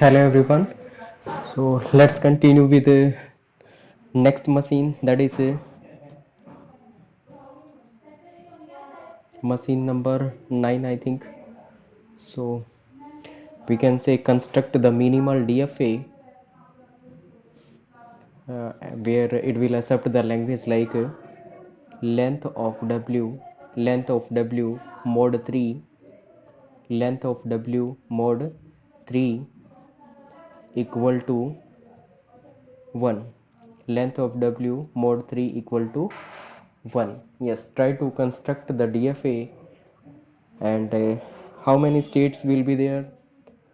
Hello everyone. So let's continue with the next machine, that is machine number 9 I think. So we can say construct the minimal DFA where it will accept the language like length of W mod 3, length of W mod 3 equal to 1, length of W mod 3 equal to 1. Yes, try to construct the DFA and how many states will be there,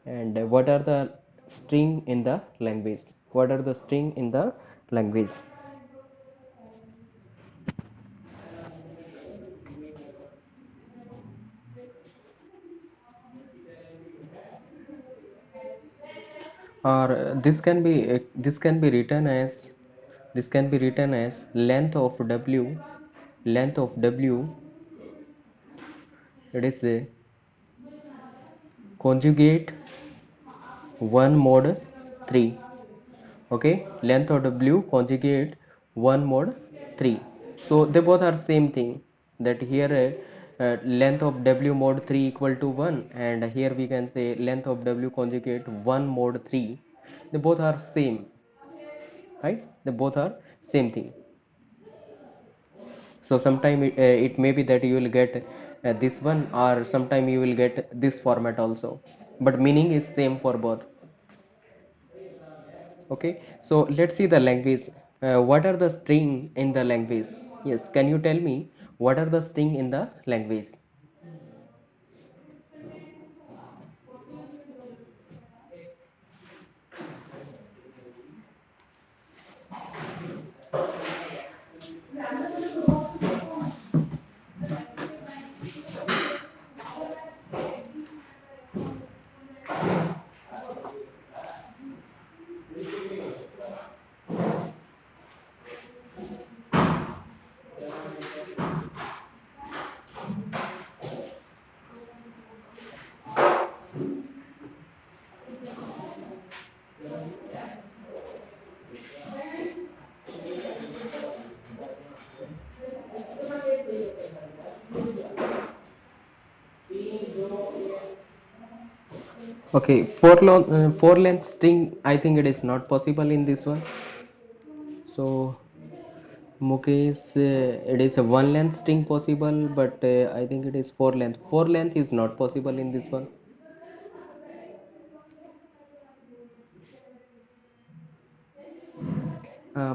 and what are the string in the language, what are the string in the language. Or this can be written as length of W, it is a conjugate 1 mod 3. Okay, length of W conjugate 1 mod 3. So they both are same thing, that here length of W mod 3 equal to 1, and here we can say length of W conjugate 1 mod 3. They both are same, right? They both are same thing. So sometime it may be that you will get this one, or sometime you will get this format also, but meaning is same for both. Okay, so let's see the language. What are the string in the language? Yes, can you tell me what are the string in the language? Okay, four length string, I think it is not possible in this one. So Mukesh, it is a one length string possible, but I think it is four length is not possible in this one.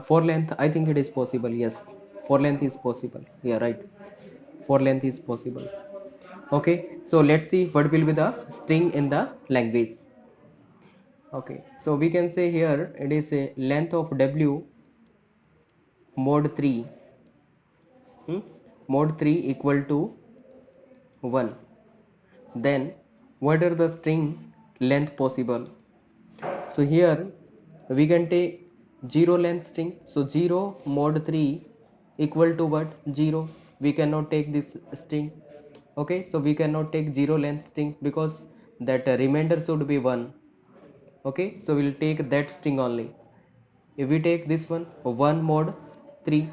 Four length, I think it is possible. Yes, four length is possible. Yeah, right. Four length is possible. Okay, so let's see what will be the string in the language. Okay, so we can say here it is a length of W mod 3, mod 3 equal to 1. Then what are the string length possible? So here we can take 0 length string. So 0 mod 3 equal to what? 0. We cannot take this string. Okay, so we cannot take 0 length string because that remainder should be 1. Okay, so we'll take that string only. If we take this one 1 mod 3,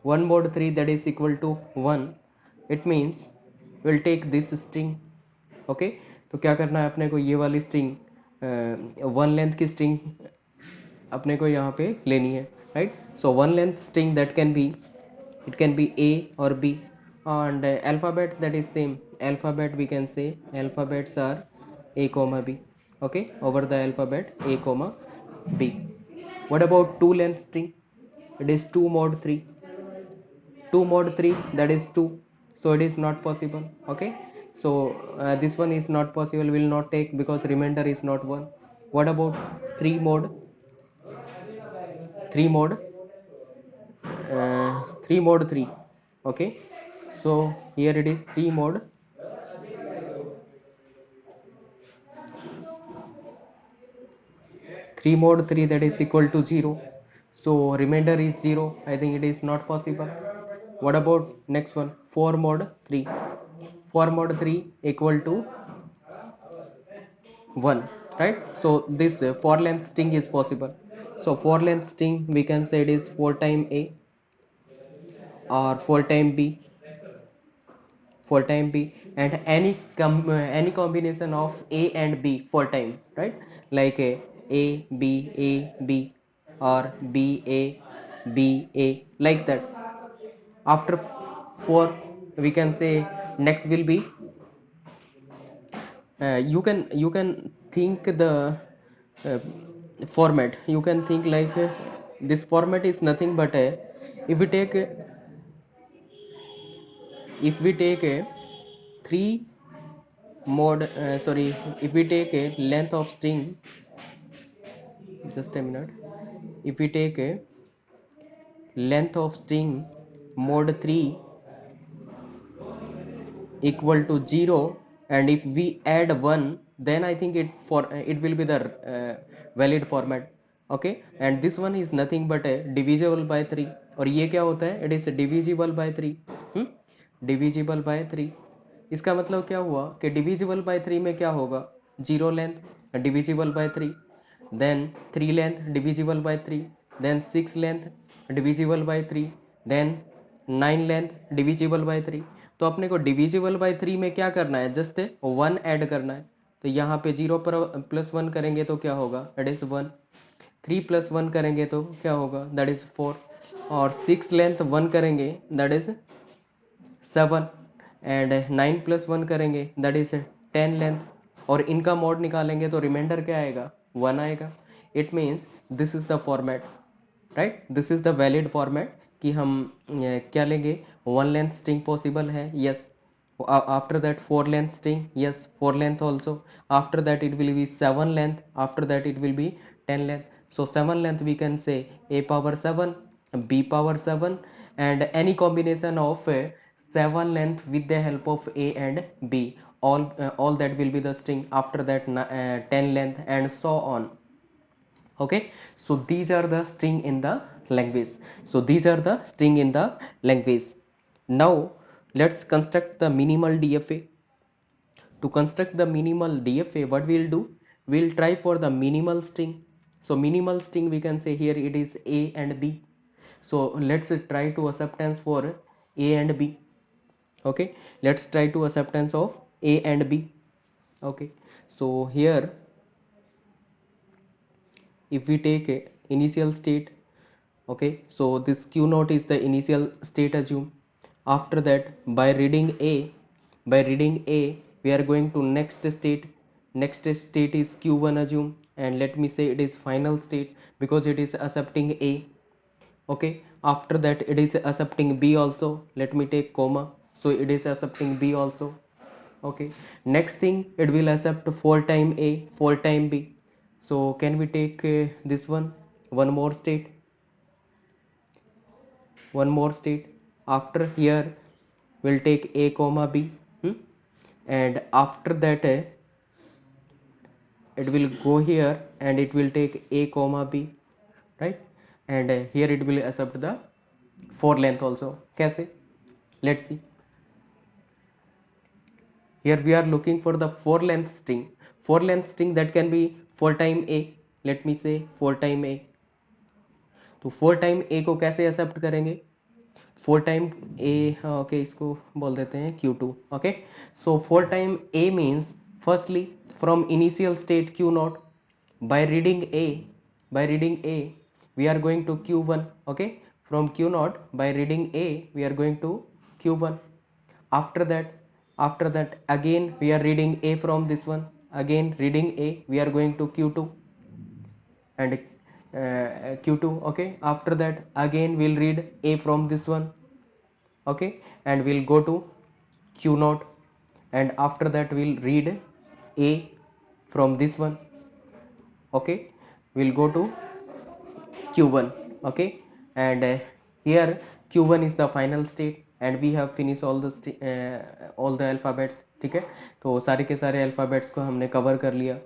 1 mod 3, that is equal to 1, it means we'll take this string. Okay, तो क्या करना है अपने को, ये वाली string one length की string अपने को यहाँ पे लेनी है, right? So one length string that can be, it can be A or B, and alphabet, that is same alphabet, we can say alphabets are A comma B. Okay, over the alphabet A comma B. What about two length string? It is 2 mod 3, 2 mod 3, that is 2, so it is not possible. Okay, so this one is not possible, will not take because remainder is not 1. What about 3 mod, 3 mod 3 mod 3? Okay, so here it is 3 mod 3 mod 3, that is equal to 0, so remainder is 0. I think it is not possible. What about next one, 4 mod 3? 4 mod 3 equal to 1. right? So this 4 length string is possible. So 4 length string we can say it is 4 time A or 4 time B, 4 time B, and any combination of A and B 4 time, right? Like A B or B A like that. After 4 we can say next will be you can think the uh, format. You can think like this format is nothing but if we take if we take a 3 mode sorry, if we take a length of string, just a minute, if we take a length of string mode 3 equal to 0, and if we add 1, then I think it will be the valid format. Okay, and this one is nothing but a divisible by 3, और ये क्या होता है, it is divisible by 3. divisible by 3, इसका मतलब क्या हुआ कि divisible by 3 में क्या होगा, 0 length divisible by 3, then 3 length divisible by 3, then 6 length divisible by 3, then 9 length divisible by 3. तो अपने को डिविजिबल बाय 3 में क्या करना है, जस्ट 1 ऐड करना है. तो यहाँ पे 0 पर प्लस 1 करेंगे तो क्या होगा, दैट इज 1. 3 प्लस 1 करेंगे तो क्या होगा, दैट इज 4. और 6 लेंथ 1 करेंगे दैट इज 7, एंड 9 प्लस 1 करेंगे दैट इज 10 लेंथ, और इनका मॉड निकालेंगे तो रिमाइंडर क्या आएगा, 1 आएगा. It means this is the format, right, this is the valid format कि हम क्या लेंगे, 1 लेंथ स्ट्रिंग पॉसिबल है, yes. After that 4 length string, yes 4 length also. After that it will be 7 length, after that it will be 10 length. So 7 length we can say a power 7, b power 7, and any combination of 7 length with the help of a and b, all that will be the string. After that 10 length and so on. Okay, so these are the string in the language. So these are the string in the language. Now let's construct the minimal DFA. To construct the minimal DFA, what we'll do, we'll try for the minimal string. So minimal string we can say here it is A and B. So let's try to acceptance for A and B. Okay, let's try to acceptance of A and B. Okay, so here if we take a initial state, okay, so this q naught is the initial state assume. After that by reading a we are going to next state. Next state is q1 assume, and let me say it is final state because it is accepting a. Okay, after that it is accepting b also, let me take comma, so it is accepting b also. Okay, next thing it will accept 4 time a 4 time b. So can we take this one more state, one more state. After here we'll take a comma b, and after that it will go here and it will take a comma b, right, and here it will accept the 4 length also. Kaise, let's see. Here we are looking for the 4 length string, 4 length string that can be 4 time a. let me say 4 time a. तो 4 time a को कैसे accept करेंगे, 4 time a, okay इसको बोल देते हैं q2. Okay, so 4 time a means firstly from initial state q not, by reading a we are going to q1. okay, from q naught by reading a we are going to q1. After that again we are reading a from this one, again reading a we are going to q2 and q2. okay, after that again we'll read a from this one, okay, and we'll go to q naught, and after that we'll read a from this one. Okay, we'll go to q1. okay, and here q1 is the final state and we have finished all the alphabets. ठीक है, तो सारे के सारे alphabets को हमने cover कर लिया.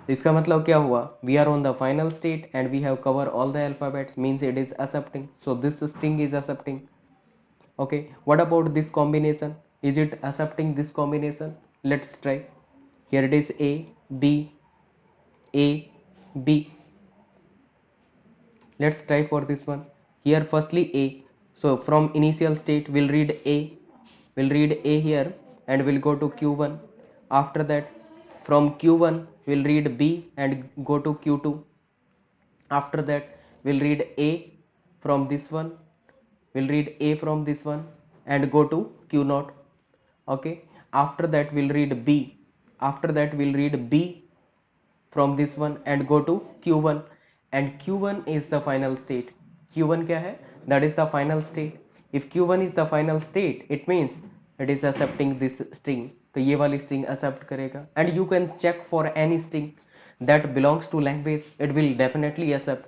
इसका मतलब क्या हुआ, we are on the final state and we have covered all the alphabets, means it is accepting. So this string is accepting. Okay, what about this combination, is it accepting this combination? Let's try. Here it is a b, A, B. Let's try for this one. Here firstly A, so from initial state we'll read A, here, and we'll go to Q1. After that, from Q1 we'll read B and go to Q2. After that, we'll read A from this one, and go to Q0. Okay. After that, we'll read B. After that, we'll read B from this one and go to Q1, and Q1 is the final state. Q1 क्या है? That is the final state. If Q1 is the final state, it means it is accepting this string. तो ये वाली string accept करेगा, and you can check for any string that belongs to language, it will definitely accept.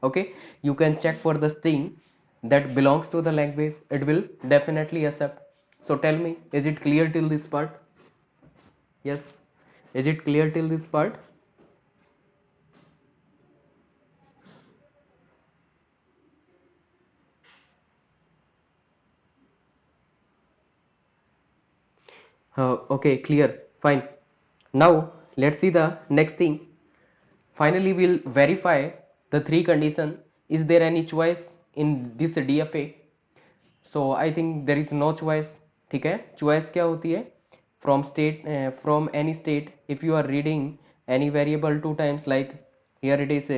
Okay, you can check for the string that belongs to the language, it will definitely accept. So tell me, is it clear till this part? Yes, is it clear till this part? Okay, clear, fine. Now let's see the next thing. Finally, we'll verify the three condition. Is there any choice in this DFA? So I think there is no choice. ठीक है, choice क्या होती है? From any state, if you are reading any variable two times, like here it is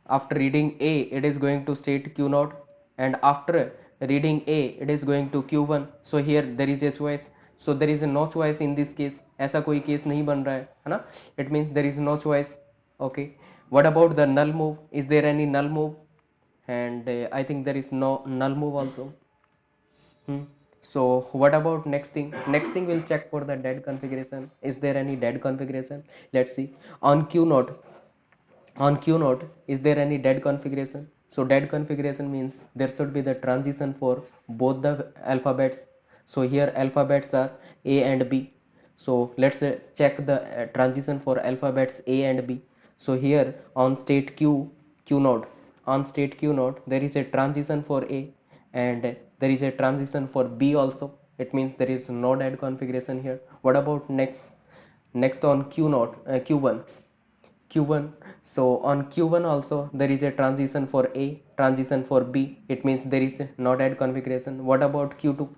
after reading A it is going to state Q0, and after reading A it is going to Q1. So here there is a choice. So there is no choice in this case. ऐसा कोई case नहीं बन रहा है ना? It means there is no choice. Okay. What about the null move? Is there any null move? And I think there is no null move also. So what about next thing? Next thing we'll check for the dead configuration. Is there any dead configuration? Let's see. On Q node, is there any dead configuration? So dead configuration means there should be the transition for both the alphabets. So here alphabets are A and B. So let's check the transition for alphabets A and B. So here on state Q node, there is a transition for A, and there is a transition for B also. It means there is no dead configuration here. What about next on Q node, Q1? So on Q1 also there is a transition for A, transition for B. It means there is a no dead configuration. What about Q2?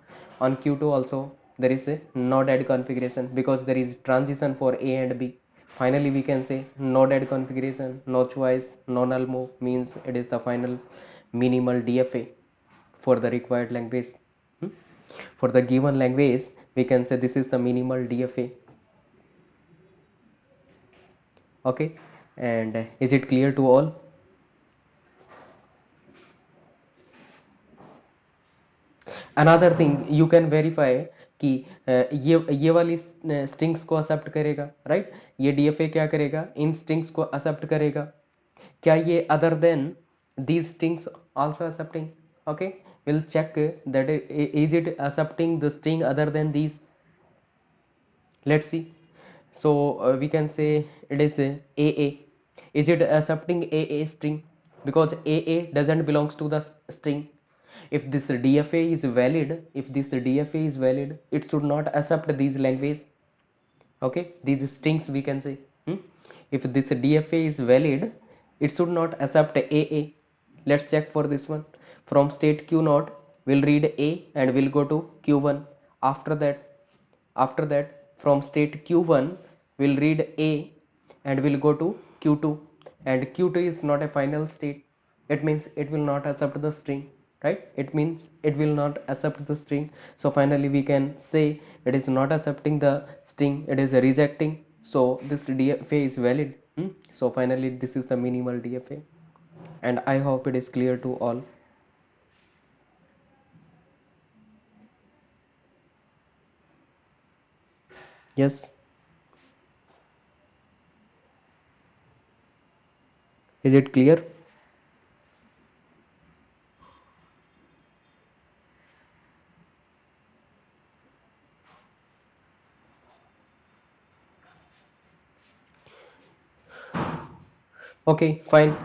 On Q2 also there is a no dead configuration because there is transition for A and B. Finally we can say no dead configuration, no choice, no null move, means it is the final minimal DFA for the required language. For the given language we can say this is the minimal DFA. Okay, and is it clear to all? Another thing you can verify कि ये वाली strings को accept करेगा, right? ये DFA क्या करेगा? इन strings को accept करेगा. क्या ये other than these strings also accepting? Okay, we'll check that is it accepting the string other than these. Let's see. So we can say it is AA. Is it accepting AA string? Because AA doesn't belongs to the string. If this DFA is valid, it should not accept these language. Okay, these strings we can say. If this DFA is valid, it should not accept AA. Let's check for this one. From state Q0 we'll read A and we'll go to Q1. After that from state Q1 we'll read A and we'll go to Q2, and Q2 is not a final state. It means it will not accept the string, right? It means it will not accept the string. So finally we can say it is not accepting the string, it is rejecting. So this DFA is valid. So finally this is the minimal DFA, and I hope it is clear to all. Yes, is it clear? Okay, fine.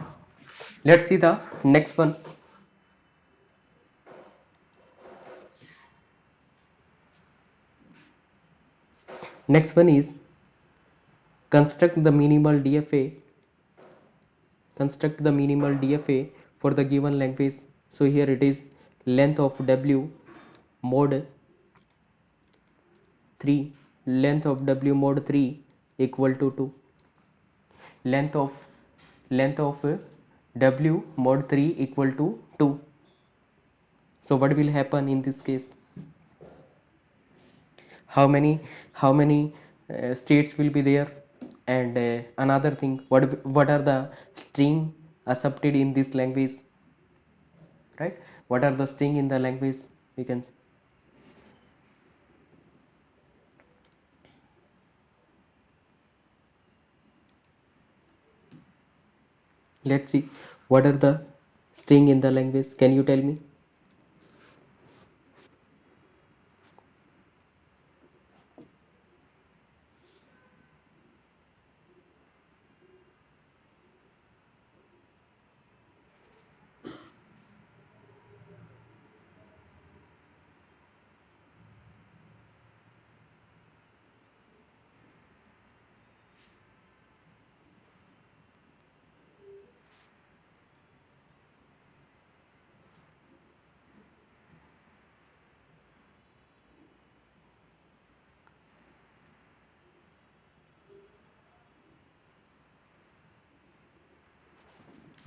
Let's see the next one. Next one is construct the minimal DFA construct the minimal DFA for the given language. So here it is length of W mod 3, length of W mod 3 equal to 2, length of W mod 3 equal to 2. So what will happen in this case? How many states will be there? And another thing, what are the string accepted in this language, right? What are the string in the language? We can see. Let's see what are the string in the language. Can you tell me?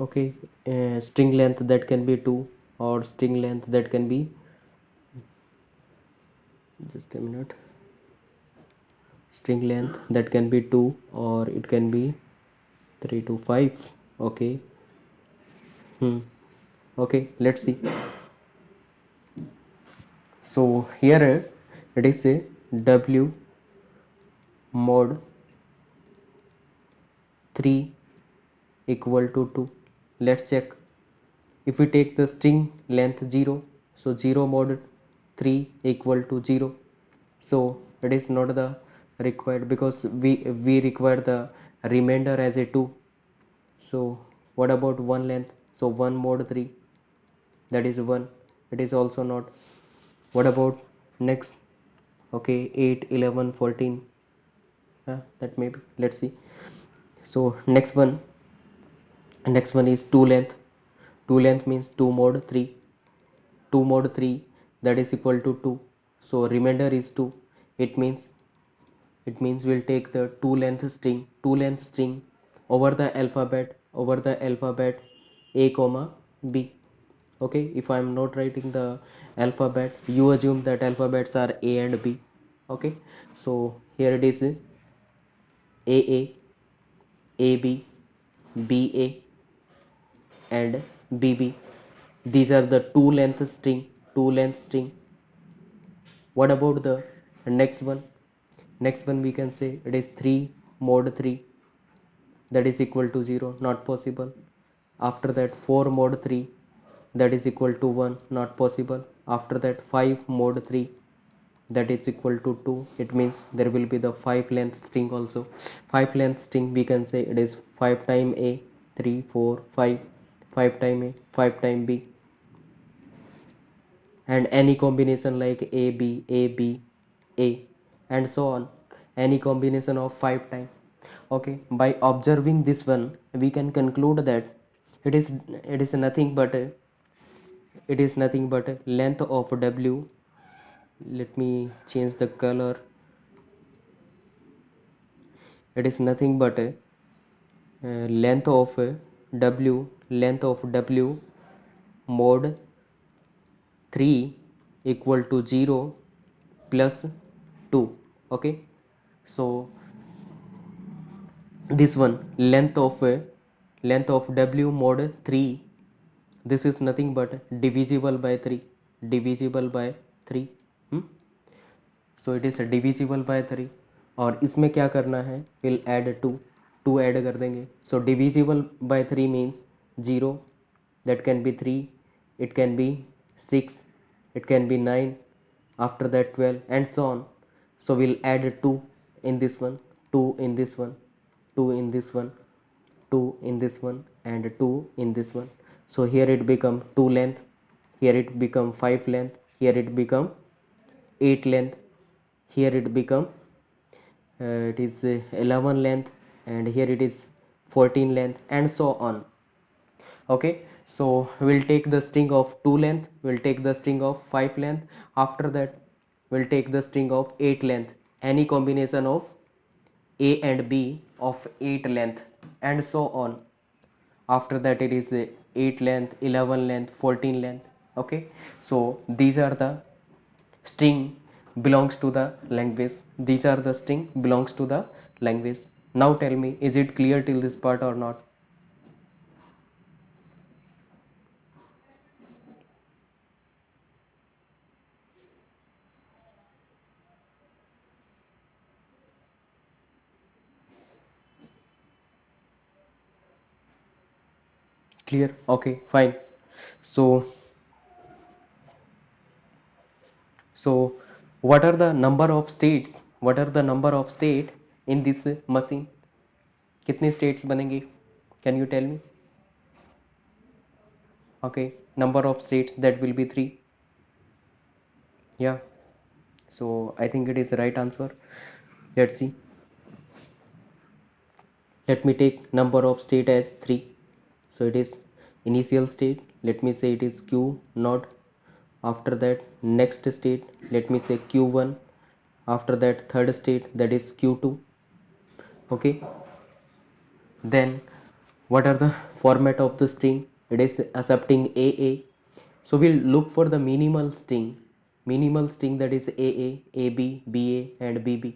Okay, string length that can be 2, or string length that can be, just a minute, string length that can be 2, or it can be 3 to 5. Okay. Okay, let's see. So here it is a W mod 3 equal to 2. Let's check. If we take the string length 0, so 0 mod 3 equal to 0. So it is not the required, because we require the remainder as a 2. So what about 1 length? So 1 mod 3, that is 1. It is also not. What about next? Okay, 8, 11, 14. That may be. Let's see. So next one is 2 length. 2 length means 2 mod 3. 2 mod 3, that is equal to 2. So remainder is 2. It means we'll take the 2 length string over the alphabet a comma b. Okay, if I'm not writing the alphabet, you assume that alphabets are a and b. Okay, so here it is aa, ab, ba, and bb. These are the two length string. What about the next one? Next one we can say it is 3 mod 3, that is equal to 0, not possible. After that 4 mod 3, that is equal to 1, not possible. After that 5 mod 3, that is equal to 2. It means there will be the 5 length string also. 5 length string, we can say it is 5 time a, 3 4 5, 5 time a, 5 time b, and any combination like a and so on, any combination of 5 times. Okay, by observing this one, we can conclude that it is nothing but length of W. Let me change the color. It is nothing but length of W mod 3 equal to 0 plus 2. Okay, so this one, length of W mod 3, this is nothing but divisible by 3. divisible by 3 hmm? So it is divisible by 3. और इसमें क्या करना है? We'll add 2. 2 add कर देंगे. So divisible by 3 means 0, that can be 3, it can be 6, it can be 9, after that 12, and so on. So we'll add 2 in this one, 2 in this one, 2 in this one, 2 in this one, and 2 in this one. So here it become 2 length, here it become 5 length, here it become 8 length, here it become it is 11 length, and here it is 14 length, and so on. Okay, so we'll take the string of 2 length, we'll take the string of 5 length, after that we'll take the string of 8 length, any combination of a and b of 8 length, and so on. After that it is 8 length, 11 length, 14 length. Okay, so these are the string belongs to the language, these are the string belongs to the language. Now tell me, is it clear till this part or not? Clear? Okay, fine. So so what are the number of states, what are the number of state in this machine? कितने states बनेंगे? Can you tell me? Okay, number of states, that will be 3. Yeah, so I think it is the right answer. Let's see. Let me take number of state as 3. So it is initial state, let me say it is q naught. After that next state, let me say q1. After that third state, that is q2. Okay, then what are the format of the string? It is accepting aa. So we'll look for the minimal string, that is aa, ab, ba and bb.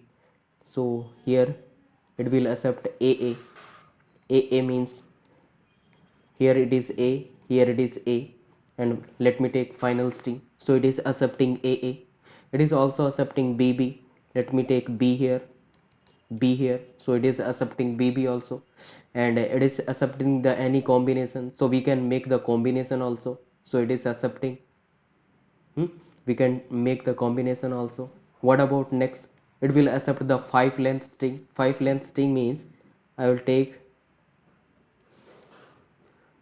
So here it will accept aa. Aa means here it is a, here it is a, and let me take final string, so it is accepting aa. It is also accepting bb, let me take b here, b here, so it is accepting bb also, and it is accepting the any combination, so we can make the combination also, so it is accepting. We can make the combination also. What about next? It will accept the 5 length string. 5 length string means I will take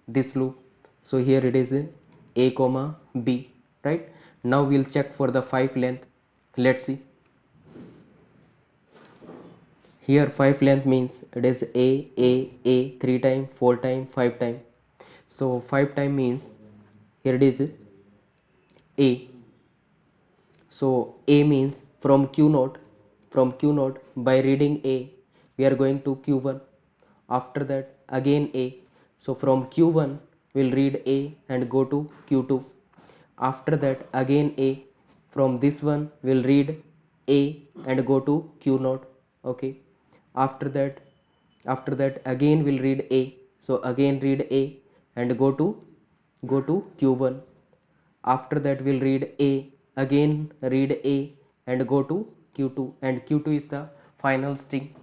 this loop, so here it is a comma b, right? Now we'll check for the 5 length. Let's see. Here 5 length means it is a 3 time, 4 time, 5 time. So 5 time means here it is a. So a means from q naught, from q naught by reading a we are going to q1. After that again a, so from q1 we'll read a and go to q2. After that again a, from this one we'll read a and go to q naught. Okay, after that, again we'll read a, so again read a and go to q1. After that we'll read a, again read a and go to q2, and q2 is the final string,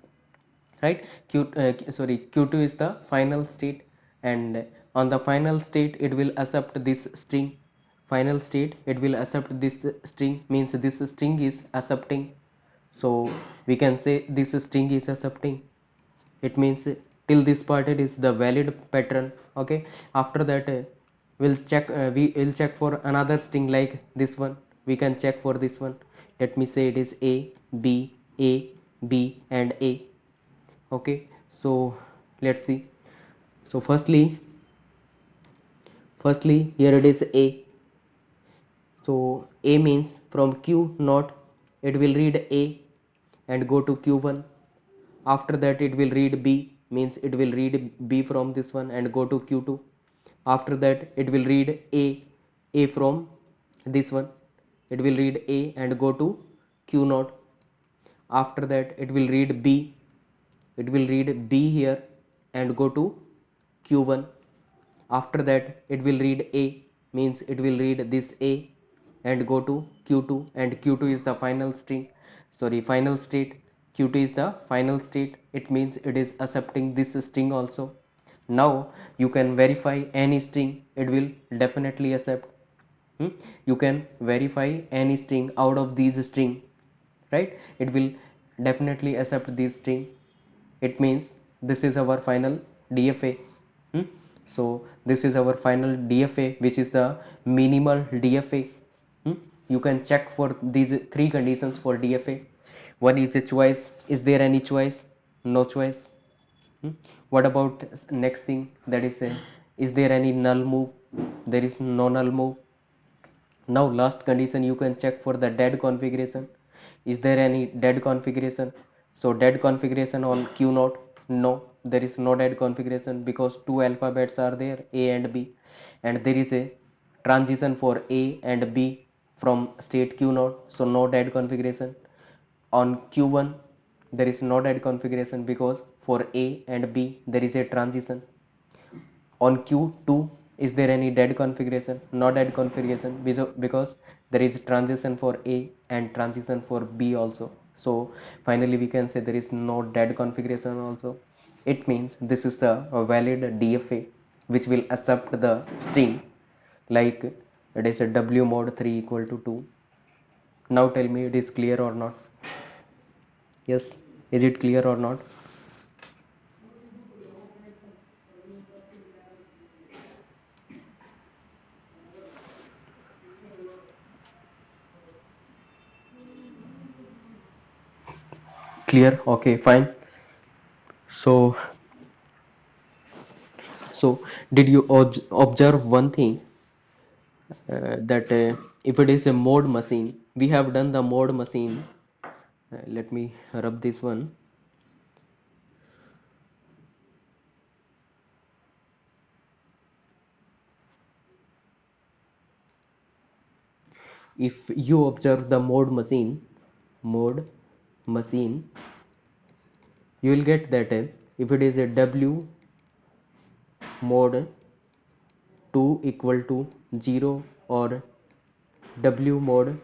right? Q2 is the final state, and on the final state it will accept this string. Final state it will accept this string, means this string is accepting, so we can say this string is accepting. It means till this part it is the valid pattern. Okay, after that we will check for another string like this one. We can check for this one. Let me say it is b a b and a. Okay, so let's see. So firstly here it is a. So a means from q naught it will read a and go to q1. After that it will read b, means it will read b from this one and go to q2. After that it will read a from this one, it will read a and go to q naught. After that it will read b, it will read b here and go to q1. After that it will read a, means it will read this a and go to q2, and q2 is the final string, sorry final state. q2 is the final state, it means it is accepting this string also. Now you can verify any string, it will definitely accept. You can verify any string out of these string, right? It will definitely accept this string. It means this is our final DFA. Hmm? So this is our final DFA, which is the minimal DFA. Hmm? You can check for these 3 conditions for DFA. One is a choice. Is there any choice? No choice. Hmm? What about next thing, that is Is there any null move? There is no null move. Now last condition, you can check for the dead configuration. Is there any dead configuration? So dead configuration on Q naught? No, there is no dead configuration because two alphabets are there, A and B, and there is a transition for A and B from state Q naught, so no dead configuration. On Q1 there is no dead configuration because for A and B there is a transition. On Q2, is there any dead configuration? No dead configuration because there is transition for A and transition for B also. So finally we can say there is no dead configuration also. It means this is the valid DFA which will accept the string like it is a W mod 3 equal to 2. Now tell me it is clear or not? Yes, is it clear or not? Clear? Okay, fine. So did you observe one thing that if it is a mode machine, we have done the mode machine. Let me rub this one. If you observe the mode machine, you will get that if it is a W mode 2 equal to 0 or W mode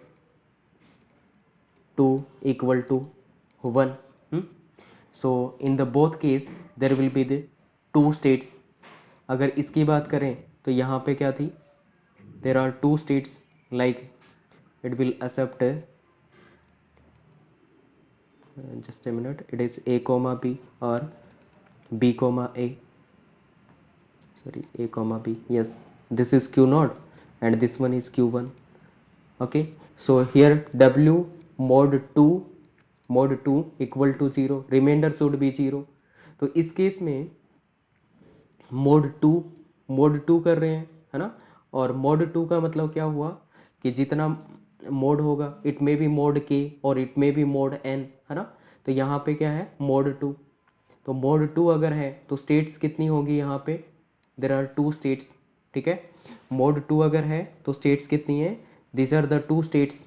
2 equal to 1. So in the both case there will be the two states. अगर इसकी बात करें तो यहाँ पे क्या थी? There are two states like it will accept just a minute, it is A comma B or B comma A, sorry, A comma B. Yes, this is Q naught and this one is Q1. Okay, so here W mod 2 equal to 0, remainder should be 0. तो इस case में mod to कर रहे हैं, है ना? और mode to का मतलब क्या हुआ कि जितना मोड होगा इट में बी मोड के और इट में बी मोड एन, है ना? तो यहाँ पे क्या है? Mod two. तो मोड टू अगर है तो स्टेट्स कितनी होगी यहाँ पे? There are two states. ठीक है, मोड टू अगर है तो स्टेट्स कितनी है? This are the two states.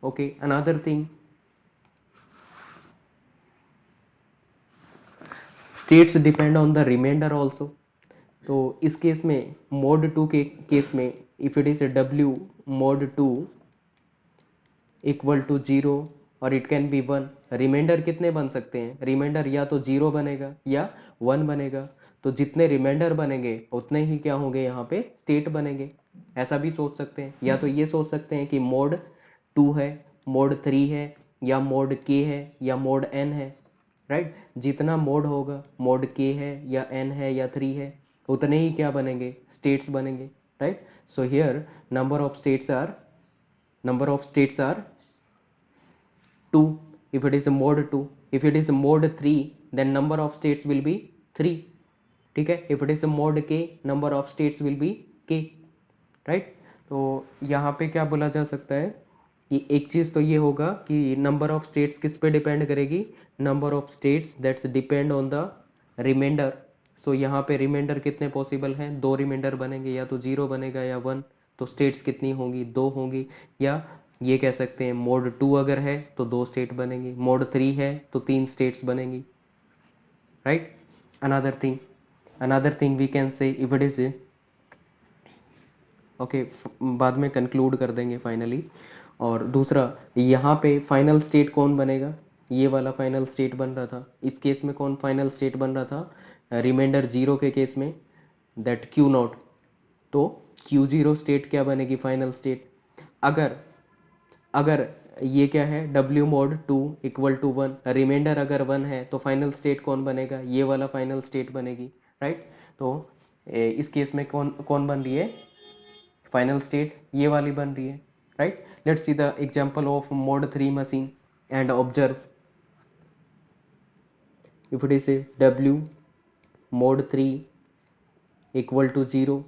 Okay, another thing, states depend on the remainder also. तो इस केस में मोड टू के केस में if it is a W mod two equal to 0 और इट कैन बी 1, रिमाइंडर कितने बन सकते हैं? रिमाइंडर या तो 0 बनेगा या 1 बनेगा. तो जितने रिमाइंडर बनेंगे उतने ही क्या होंगे यहाँ पे? स्टेट बनेंगे. ऐसा भी सोच सकते हैं, या तो ये सोच सकते हैं कि मोड 2 है, मोड 3 है, या मोड के है, या मोड एन है. राइट, जितना मोड होगा, मोड के है या एन है या 3 है, उतने ही क्या बनेंगे? स्टेट्स बनेंगे. Right, so here number of states are 2 if it is a mode 2. If it is a mode 3 then number of states will be 3. ठीक है, if it is a mode k number of states will be k. Right, तो यहाँ पे क्या बोला जा सकता है कि एक चीज तो ये होगा कि नंबर ऑफ स्टेट्स किस पे डिपेंड करेगी? Number of states that's depend on the remainder. So यहाँ पे रिमाइंडर कितने पॉसिबल हैं? दो रिमाइंडर बनेंगे, या तो 0 बनेगा या 1. तो स्टेट्स कितनी होंगी? 2 होंगी. या ये कह सकते हैं मोड 2 अगर है तो 2 स्टेट बनेंगी, मोड 3 है तो 3 स्टेट्स बनेंगी. Right, another thing we can say if it is okay, बाद में कंक्लूड कर देंगे फाइनली. और दूसरा, यहाँ पे फाइनल स्टेट कौन बनेगा? ये वाला फाइनल स्टेट बन रहा था. इस केस में कौन फाइनल स्टेट बन रहा था? रिमाइंडर 0 के केस में दैट Q नॉट. तो Q0 स्टेट क्या बनेगी? Final state. अगर ये क्या है? W mod 2 equal to 1, reminder अगर 1 है तो फाइनल स्टेट कौन बनेगा? ये वाला फाइनल स्टेट बनेगी. राइट, तो इस केस में कौन कौन बन रही है फाइनल स्टेट? ये वाली बन रही है. Right, let's see the example of mode 3 machine and observe. If it is A W mod 3 equal to 0,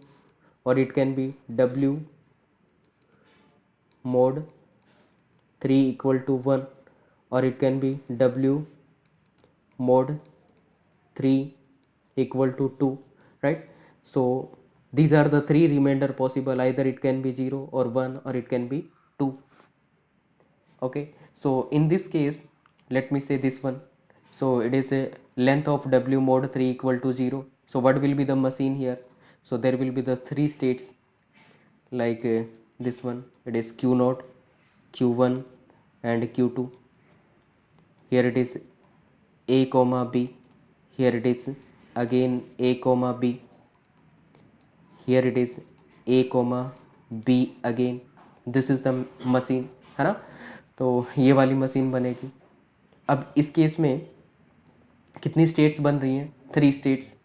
or it can be W mod 3 equal to 1, or it can be W mod 3 equal to 2, right? So these are the three remainder possible, either it can be 0 or 1 or it can be 2. Okay, so in this case, let me say this one. So it is a length of W mod 3 equal to 0. So what will be the machine here? So there will be the three states, like this one, it is Q0, Q1 and Q2. Here it is A comma B, here it is again A comma B, here it is A comma B again. This is the machine, है ना? तो ये वाली machine बनेगी. अब इस case में कितनी स्टेट्स बन रही हैं? Three states.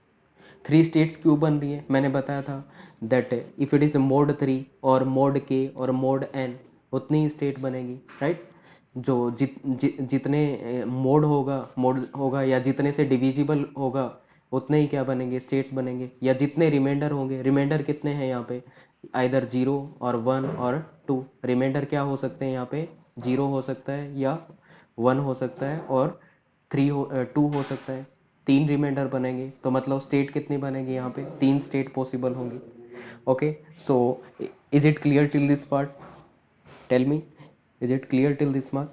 थ्री स्टेट्स क्यों बन रही है? मैंने बताया था that if it is mode 3 और मोड के और मोड एन, उतनी ही स्टेट बनेगी, राइट? जो जितने मोड होगा या जितने से डिविजिबल होगा, उतने ही क्या बनेंगे? स्टेट्स बनेंगे. या जितने रिमाइंडर होंगे, रिमाइंडर कितने हैं यहाँ पे? आइदर 0 और 1 और 2. रिमाइंडर क्या हो सकते हैं यहाँ पे? 0 हो सकता है या 1 हो सकता है और 2 हो सकता है. तीन रिमाइंडर बनेंगे, तो मतलब स्टेट कितनी बनेगी यहाँ पे? तीन स्टेट पॉसिबल होंगी. Okay, so is it clear till this part? Tell me, is it clear till this part?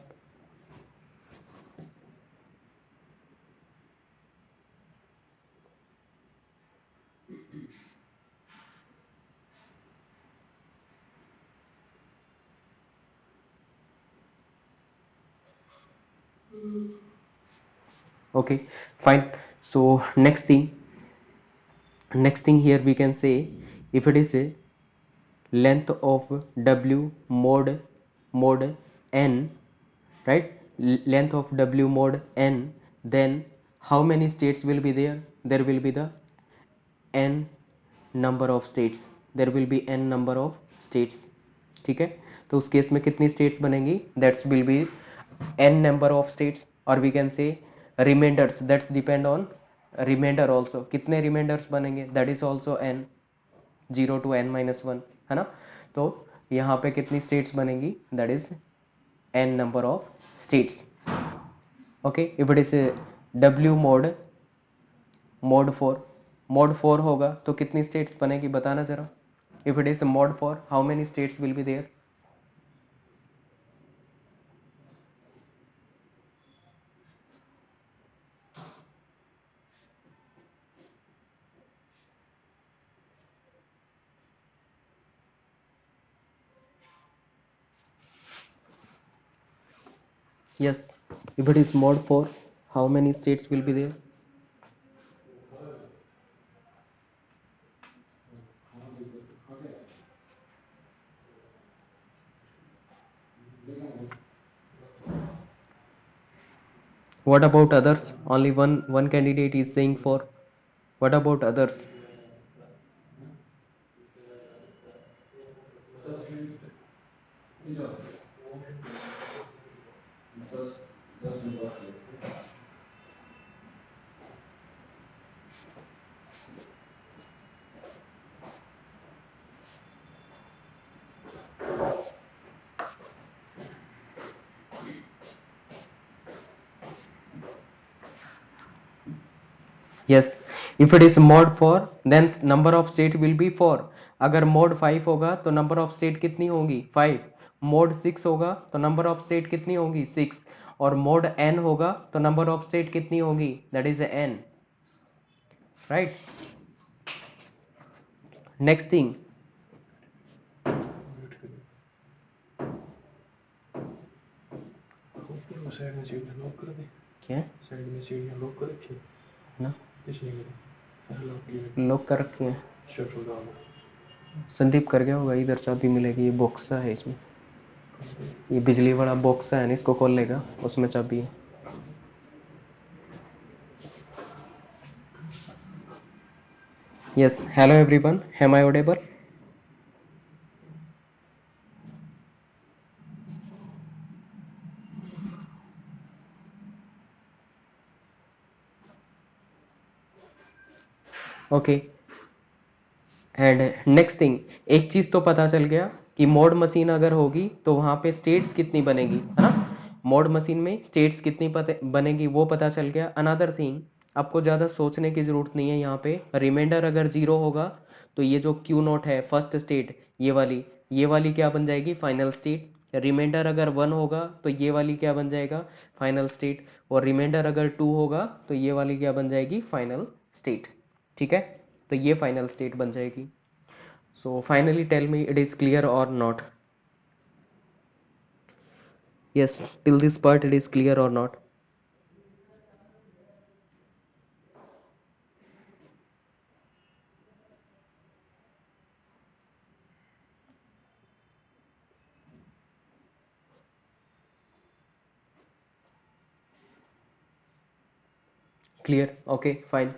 Okay, fine. So next thing here we can say, if it is a length of W mod n, right? Length of W mod n, then how many states will be there? There will be the n number of states. There will be n number of states. ठीक है, तो उस case में कितनी states बनेंगी? That's will be n number of states, और we can say reminders, that's depend on reminder also. कितने reminders बनेंगे? That is also n, 0 to n minus 1, है ना? तो यहाँ पे कितनी स्टेट्स बनेंगी? That is n number of states. Okay, if it is w mod 4, mod 4 होगा तो कितनी स्टेट्स बनेगी? बताना जरा. If it is mod 4, how many states will be there? Yes, if it is mod 4, how many states will be there? What about others? Only one candidate is saying 4. What about others? Yes, if it is mod 4, then number of state will be 4. अगर mod 5 होगा तो number of state कितनी होगी? 5. mod 6 होगा तो number of state कितनी होगी? 6. और mod n होगा तो number of state कितनी होगी? That is n, right? Next thing, side में सीढ़ियाँ लॉक कर दी. क्या साइड में सीढ़ियाँ लॉक कर रखी ना? इसलिए लॉक की लॉक कर रखी है. शटर डाल. संदीप कर गया होगा. इधर चाबी मिलेगी, ये बॉक्सा है, इसमें ये बिजली वाला बॉक्सा है ना, इसको खोल लेगा, उसमें चाबी है. Yes, hello everyone, am I audible? Okay, and next thing, एक चीज तो पता चल गया कि मोड मशीन अगर होगी तो वहां पे स्टेट्स कितनी बनेगी, है ना। मोड मशीन में स्टेट्स कितनी बनेगी वो पता चल गया। अनदर थिंग, आपको ज्यादा सोचने की जरूरत नहीं है यहाँ पे। रिमाइंडर अगर जीरो होगा तो ये जो क्यू नोट है फर्स्ट स्टेट, ये वाली क्या बन जाएगी, फाइनल स्टेट। रिमाइंडर अगर वन होगा तो ये वाली क्या बन जाएगा, फाइनल स्टेट। और रिमाइंडर अगर टू होगा तो ये वाली क्या बन जाएगी, फाइनल स्टेट। ठीक है, तो ये फाइनल स्टेट बन जाएगी। So finally tell me it is clear or not. Yes, till this part it is clear or not. Clear? Okay, fine.